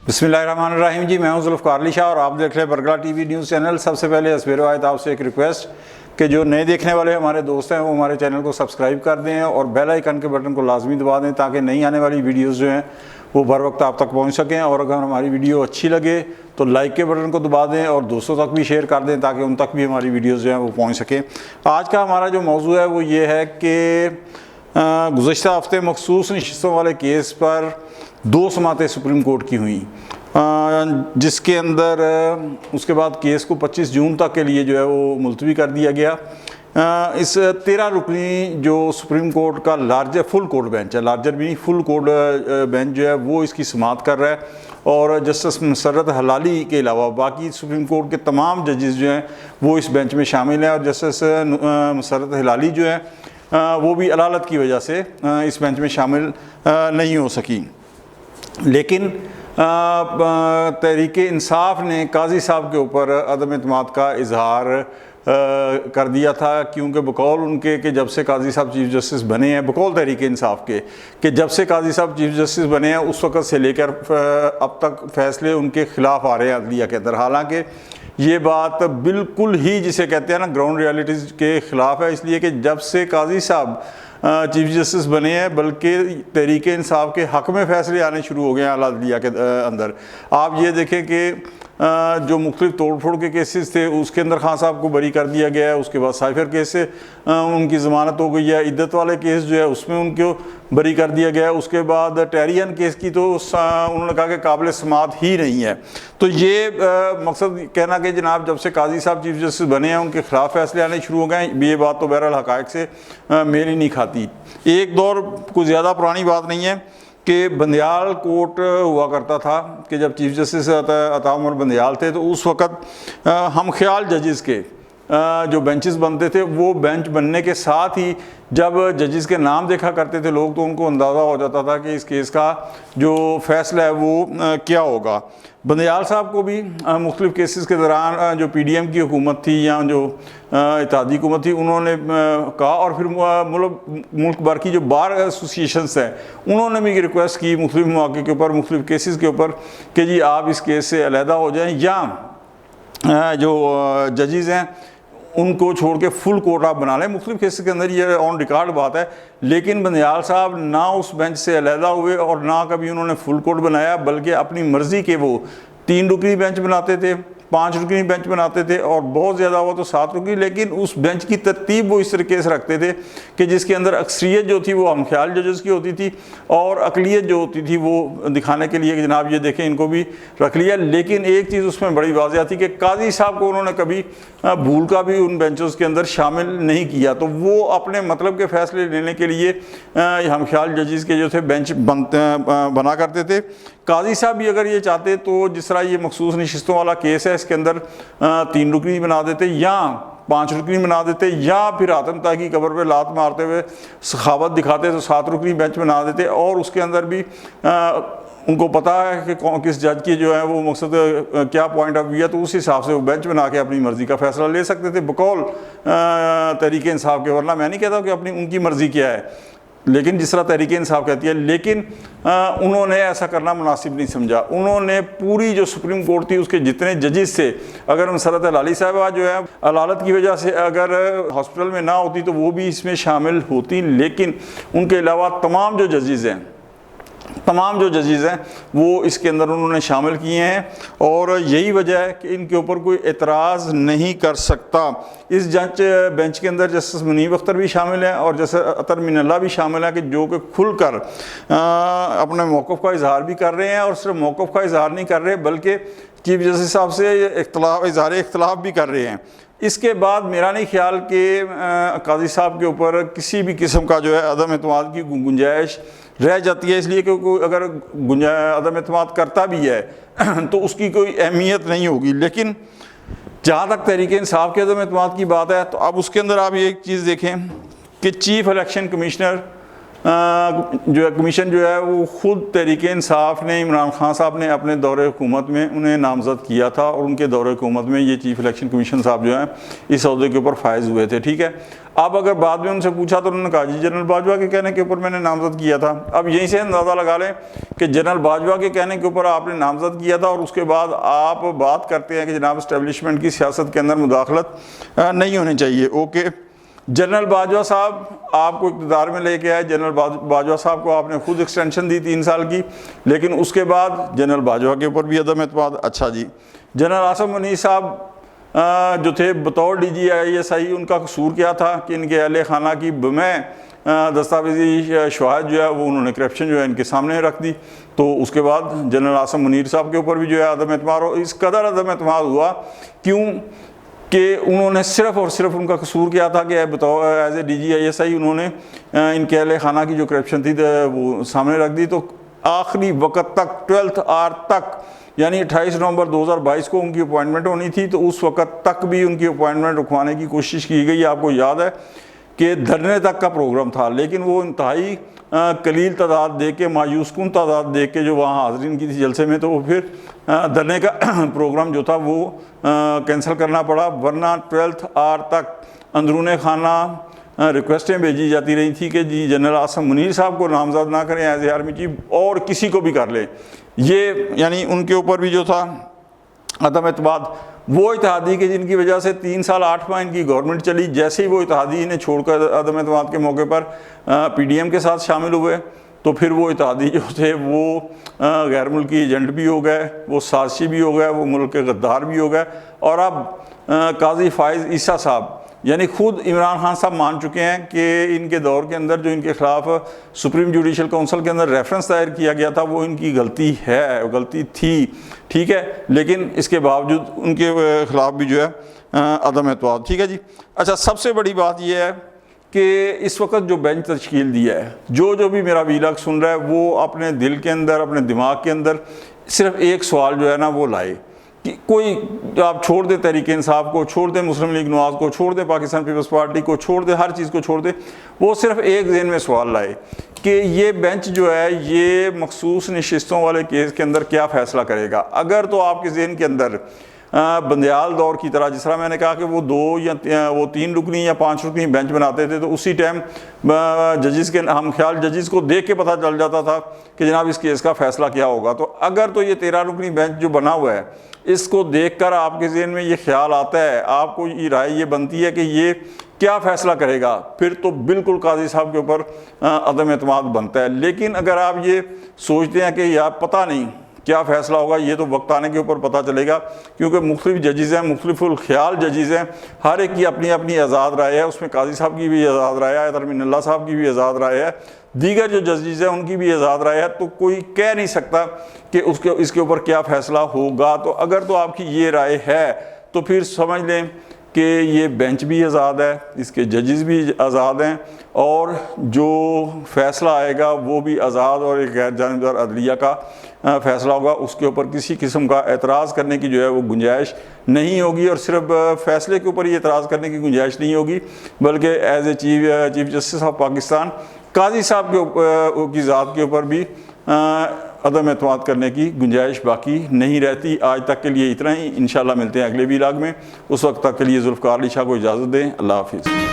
बिस्मिल्लाहिर्रहमानिर्रहीम जी, मैं हूं जुल्फ़िकार अली शाह और आप देख रहे हैं बरगला टीवी न्यूज़ चैनल। सबसे पहले असवेर आयत आपसे एक रिक्वेस्ट कि जो नए देखने वाले हमारे दोस्त हैं वो हमारे चैनल को सब्सक्राइब कर दें और बेल आइकन के बटन को लाजमी दबा दें ताकि नई आने वाली वीडियोस जो हैं वो बर वक्त आप तक पहुंच सकें। और अगर हमारी वीडियो अच्छी लगे तो लाइक के बटन को दबा दें और दोस्तों तक भी शेयर कर दें ताकि उन तक भी हमारी वीडियोज़ जो हैं वो पहुँच सकें। आज का हमारा जो मौजू है वो ये है कि गुज़श्ता हफ्ते मखसूस नशिस्तों वाले केस पर 2 समातें सुप्रीम कोर्ट की हुई, जिसके अंदर उसके बाद केस को 25 जून तक के लिए जो है वो मुलतवी कर दिया गया। इस 13 रुकनी जो सुप्रीम कोर्ट का लार्जर फुल कोर्ट बेंच है, लार्जर भी नहीं फुल कोर्ट बेंच जो है वो इसकी समात कर रहा है। और जस्टिस मुसर्रत हलाली के अलावा बाकी सुप्रीम कोर्ट के तमाम जजेस जो हैं वो इस बेंच में शामिल हैं और जस्टिस मुसर्रत हलाली जो है वो भी अदालत की वजह से इस बेंच में शामिल नहीं हो सकी। लेकिन तहरीक इंसाफ ने काजी साहब के ऊपर अदम एतमाद का इजहार कर दिया था, क्योंकि बकौल उनके कि जब से काजी साहब चीफ़ जस्टिस बने हैं, बकौल तहरीक इंसाफ के कि जब से काजी साहब चीफ़ जस्टिस बने हैं उस वक़्त से लेकर अब तक फ़ैसले उनके ख़िलाफ़ आ रहे हैं अदलिया के अंदर। हालांकि ये बात बिल्कुल ही जिसे कहते हैं ना ग्राउंड रियलिटीज़ के ख़िलाफ़ है, इसलिए कि जब से काजी साहब चीफ जस्टिस बने हैं बल्कि तहरीक इंसाफ के हक़ में फ़ैसले आने शुरू हो गए हैं अदलिया के अंदर। आप ये देखें कि जो मुख्तलिफ तोड़ फोड़ के केसेस थे उसके अंदर खान साहब को बरी कर दिया गया है, उसके बाद साइफर केस से उनकी ज़मानत हो गई है, इद्दत वाले केस जो है उसमें उनको बरी कर दिया गया है, उसके बाद टेरियन केस की तो उन्होंने कहा कि काबिल समात ही नहीं है। तो ये मकसद कहना कि जनाब जब से काजी साहब चीफ जस्टिस बने हैं उनके ख़िलाफ़ फैसले आने शुरू हो गए हैं, ये बात तो बहरहाल हक़ाइक़ से मेल ही नहीं खाती। एक दौर कुछ ज़्यादा पुरानी बात नहीं है कि बंदियाल कोर्ट हुआ करता था कि जब चीफ जस्टिस अता उमर बंदियाल थे तो उस वक़्त हम ख्याल जजेस के जो बेंचेस बनते थे वो बेंच बनने के साथ ही जब जजेस के नाम देखा करते थे लोग तो उनको अंदाज़ा हो जाता था कि इस केस का जो फ़ैसला है वो क्या होगा। बंदियाल साहब को भी मुख्तलिफ़ केसेस के दौरान जो PDM की हुकूमत थी या जो इत्तेहादी हुकूमत थी उन्होंने कहा, और फिर मुल्क भर की जो बार एसोसिएशंस हैं उन्होंने भी रिक्वेस्ट की मुख्तलिफ़ मौक़े के ऊपर मुख्तलिफ़ केसेस के ऊपर कि जी आप इस केस से अलहदा हो जाएँ या जो जजेस हैं उनको छोड़ के फुल कोर्ट आप बना लें। मुख्तलिफ़ केसेस के अंदर ये ऑन रिकॉर्ड बात है, लेकिन बंदियाल साहब ना उस बेंच से अलहदा हुए और ना कभी उन्होंने फुल कोर्ट बनाया, बल्कि अपनी मर्ज़ी के वो 3 रुकनी बेंच बनाते थे, 5 रुकनी बेंच बनाते थे और बहुत ज़्यादा हुआ तो 7 रुकनी। लेकिन उस बेंच की तरतीब वो इस तरीके से रखते थे कि जिसके अंदर अक्सरियत जो थी वो हम ख्याल जजेस की होती थी और अकलियत जो होती थी वो दिखाने के लिए कि जनाब ये देखें इनको भी रख लिया। लेकिन एक चीज़ उसमें बड़ी वाज़ेह थी कि काजी साहब को उन्होंने कभी भूल का भी उन बेंचों के अंदर शामिल नहीं किया। तो वो अपने मतलब के फ़ैसले लेने के लिए हम ख्याल जजेस के जो थे बेंच बना करते थे। काजी साहब भी अगर ये चाहते तो जिस तरह ये मखसूस नशिस्तों वाला केस है इसके अंदर 3 रुकनी बना देते या 5 रुकनी बना देते या फिर आतम ताकि की कब्र पे लात मारते हुए सखावत दिखाते तो 7 रुकनी बेंच बना देते और उसके अंदर भी उनको पता है कि किस जज की जो है वो मकसद क्या पॉइंट ऑफ व्यू है, तो उस हिसाब से वो बेंच बना के अपनी मर्ज़ी का फ़ैसला ले सकते थे बकौल तहरीक इंसाफ के। वरना मैं नहीं कहता कि अपनी उनकी मर्ज़ी क्या है, लेकिन जिस तरह तहरीक इंसाफ कहती है, लेकिन उन्होंने ऐसा करना मुनासिब नहीं समझा। उन्होंने पूरी जो सुप्रीम कोर्ट थी उसके जितने जजेस थे, अगर मुसर्रत हलाली साहबा जो है अदालत की वजह से अगर हॉस्पिटल में ना होती तो वो भी इसमें शामिल होती, लेकिन उनके अलावा तमाम जो जजेस हैं वो इसके अंदर उन्होंने शामिल किए हैं और यही वजह है कि इनके ऊपर कोई एतराज़ नहीं कर सकता। इस बेंच के अंदर जस्टिस मुनीब अख्तर भी शामिल हैं और जस्टिस अतर मिनल्ला भी शामिल हैं कि जो कि खुलकर अपने मौक़िफ़ का इजहार भी कर रहे हैं और सिर्फ मौक़िफ़ का इजहार नहीं कर रहे बल्कि चीफ जस्टिस साहब से इजहार इख्तलाफ भी कर रहे हैं। इसके बाद मेरा नहीं ख्याल कि काजी साहब के ऊपर किसी भी किस्म का जो है अदम एतमाद की गुंजाइश रह जाती है, इसलिए कि कोई अगर अदम एतमाद करता भी है तो उसकी कोई अहमियत नहीं होगी। लेकिन जहाँ तक तहरीक इंसाफ के अदम एतमाद की बात है तो अब उसके अंदर आप एक चीज़ देखें कि चीफ़ इलेक्शन कमिश्नर जो है कमीशन जो है वो ख़ुद तहरीक इंसाफ ने, इमरान खान साहब ने अपने दौरे हुकूमत में उन्हें नामज़द किया था और उनके दौरे हुकूमत में ये चीफ़ इलेक्शन कमीशन साहब जो हैं इस अहदे के ऊपर फायज़ हुए थे। ठीक है, अब अगर बाद में उनसे पूछा तो उन्होंने कहा जी जनरल बाजवा के कहने के ऊपर मैंने नामज़द किया था। अब यहीं से अंदाज़ा लगा लें कि जनरल बाजवा के कहने के ऊपर आपने नामज़द किया था और उसके बाद आप बात करते हैं कि जनाब इस्टेब्लिशमेंट की सियासत के अंदर मुदाखलत नहीं होनी चाहिए। ओके, जनरल बाजवा साहब आपको इक़्तिदार में लेके आए, जनरल बाजवा साहब को आपने खुद एक्सटेंशन दी 3 साल की, लेकिन उसके बाद जनरल बाजवा के ऊपर भी अदम एतमाद। अच्छा जी, जनरल आसिम मुनीर साहब जो थे बतौर DGI उनका कसूर क्या था कि इनके अहले खाना की बमें दस्तावेजी शवाहद जो है वो उन्होंने करप्शन जो है इनके सामने रख दी। तो उसके बाद जनरल आसिम मुनीर साहब के ऊपर भी जो है अदम एतमाद, और इस कदर अदम एतमाद हुआ क्यों कि उन्होंने सिर्फ़ और सिर्फ उनका कसूर क्या था कि एज ए DGI उन्होंने इनके अहले खाना की जो करप्शन थी वो सामने रख दी। तो आखिरी वक्त तक 12th आवर तक, यानी 28 नवंबर 2022 को उनकी अपॉइंटमेंट होनी थी, तो उस वक्त तक भी उनकी अपॉइंटमेंट रुकवाने की कोशिश की गई। आपको याद है कि धरने तक का प्रोग्राम था, लेकिन वो इंतहाई कलील तादाद दे के, मायूस कुन तादाद दे के जो वहाँ हाज़रीन की थी जलसे में, तो वो फिर धरने का प्रोग्राम जो था वो कैंसिल करना पड़ा। वरना 12th आवर तक अंदरूने खाना रिक्वेस्टें भेजी जाती रही थी कि जी जनरल आसिम मुनीर साहब को नामज़द ना करें एज ए आर्मी चीफ, और किसी को भी कर ले। ये यानी उनके ऊपर भी जो था अदम एतमाद, वो इत्तेहादी के जिनकी वजह से 3 साल 8 माह इनकी गवर्नमेंट चली, जैसे ही वो इत्तेहादी इन्हें छोड़कर अदम एतमाद के मौके पर PDM के साथ शामिल हुए, तो फिर वो इत्तेहादी जो थे वो गैर मुल्की एजेंट भी हो गए, वो साजिशी भी हो गए, वो मुल्क के गद्दार भी हो गए। और अब काजी फ़ाइज़ ईसा साहब, यानी खुद इमरान खान साहब मान चुके हैं कि इनके दौर के अंदर जो इनके ख़िलाफ़ सुप्रीम जुडिशल काउंसिल के अंदर रेफरेंस दायर किया गया था वो इनकी गलती है, गलती थी। ठीक है, लेकिन इसके बावजूद उनके ख़िलाफ़ भी जो है अदम एतमाद। ठीक है जी। अच्छा, सबसे बड़ी बात यह है कि इस वक्त जो बेंच तश्कील दिया है, जो भी मेरा वीलॉग सुन रहा है वो अपने दिल के अंदर, अपने दिमाग के अंदर सिर्फ एक सवाल जो है ना वो लाए कि कोई आप छोड़ दे तहरीक इंसाफ को, छोड़ दे मुस्लिम लीग नवाज को, छोड़ दे पाकिस्तान पीपल्स पार्टी को, छोड़ दे हर चीज़ को छोड़ दे, वो सिर्फ एक ज़हन में सवाल लाए कि ये बेंच जो है ये मखसूस नशिस्तों वाले केस के अंदर क्या फ़ैसला करेगा। अगर तो आपके जहन के अंदर बंदयाल दौर की तरह, जिस तरह मैंने कहा कि वो 2 या 3 रुकनी या 5 रुकनी बेंच बनाते थे, तो उसी टाइम जजेस के हम ख्याल जजेस को देख के पता चल जाता था कि जनाब इस केस का फ़ैसला क्या होगा। तो अगर तो ये 13 रुकनी बेंच जो बना हुआ है, इसको देखकर आपके ज़हन में ये ख्याल आता है, आपको ये राय ये बनती है कि ये क्या फ़ैसला करेगा, फिर तो बिल्कुल काजी साहब के ऊपर अदम एतमाद बनता है। लेकिन अगर आप ये सोचते हैं कि यार पता नहीं क्या फ़ैसला होगा, ये तो वक्त आने के ऊपर पता चलेगा, क्योंकि मुख्तलिफ जजेज़ हैं, मुख्तलिफुल ख्याल जजेज़ हैं, हर एक की अपनी अपनी आज़ाद राय है। उसमें काजी साहब की भी आज़ाद राय है, तरमीनुल्लाह साहब की भी आज़ाद राय है, दीगर जो जजेज़ हैं उनकी भी आज़ाद राय है। तो कोई कह नहीं सकता कि इसके ऊपर क्या फ़ैसला होगा। तो अगर तो आपकी ये राय है तो फिर समझ लें कि ये बेंच भी आज़ाद है, इसके जजेस भी आज़ाद हैं, और जो फ़ैसला आएगा वो भी आज़ाद और एक गैर जानिबदार अदलिया का फ़ैसला होगा। उसके ऊपर किसी किस्म का एतराज़ करने की जो है वो गुंजाइश नहीं होगी, और सिर्फ फ़ैसले के ऊपर ही एतराज़ करने की गुंजाइश नहीं होगी, बल्कि as a chief justice of Pakistan Qazi साहब की ज़ात के ऊपर भी अदम एतमाद करने की गुंजाइश बाकी नहीं रहती। आज तक के लिए इतना ही। इंशाल्लाह मिलते हैं अगले वीलॉग में। उस वक्त तक के लिए जुल्फ़कार अली शाह को इजाज़त दें। अल्लाह हाफ़िज़।